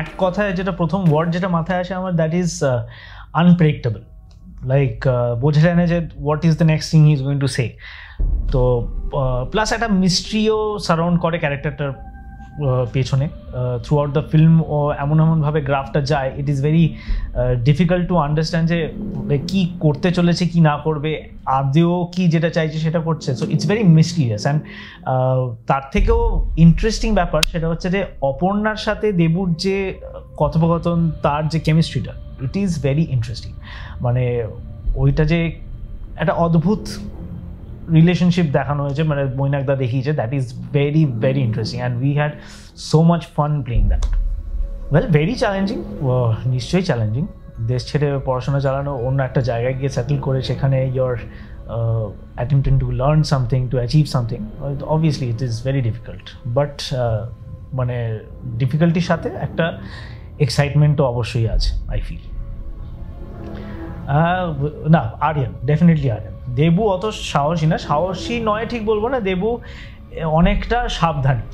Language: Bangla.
এক কথায় যেটা প্রথম ওয়ার্ড যেটা মাথায় আসে আমার, দ্যাট ইজ আনপ্রেডিক্টেবল। লাইক বোঝা যায় না যে what is the next thing he is going to say. তো প্লাস একটা মিস্ট্রিও সারাউন্ড করে ক্যারেক্টারটার পেছনে থ্রু আউট দ্য ফিল্ম। ও এমনভাবে গ্রাফটা যায়, it is very difficult to understand যে কি করতে চলেছে কি না করবে, আদেও কি যেটা চাইছে সেটা করছে। So it's very mysterious. And তার থেকেও ইন্টারেস্টিং ব্যাপার সেটা হচ্ছে যে অপর্ণার সাথে দেবুর যে কথোপকথন, তার যে কেমিস্ট্রিটা, ইট ইজ ভেরি ইন্টারেস্টিং। মানে ওইটা যে একটা অদ্ভুত রিলেশনশিপ দেখানো হয়েছে, মানে মৈনাকদা দেখিয়েছে, that is very very interesting and we had so much fun playing that. Well, very challenging, নিশ্চয়ই চ্যালেঞ্জিং। দেশ ছেড়ে পড়াশোনা চালানো, অন্য একটা জায়গায় গিয়ে সেটেল করে সেখানে your attempting to learn something, to achieve something, obviously it is very difficult. But মানে ডিফিকাল্টির সাথে একটা এক্সাইটমেন্টও অবশ্যই আছে, আই ফিল। না, আরিয়ান, ডেফিনেটলি আরিয়ান। দেবু অত সাহসী না, সাহসী নয় ঠিক বলবো না, দেবু অনেকটা সাবধানী।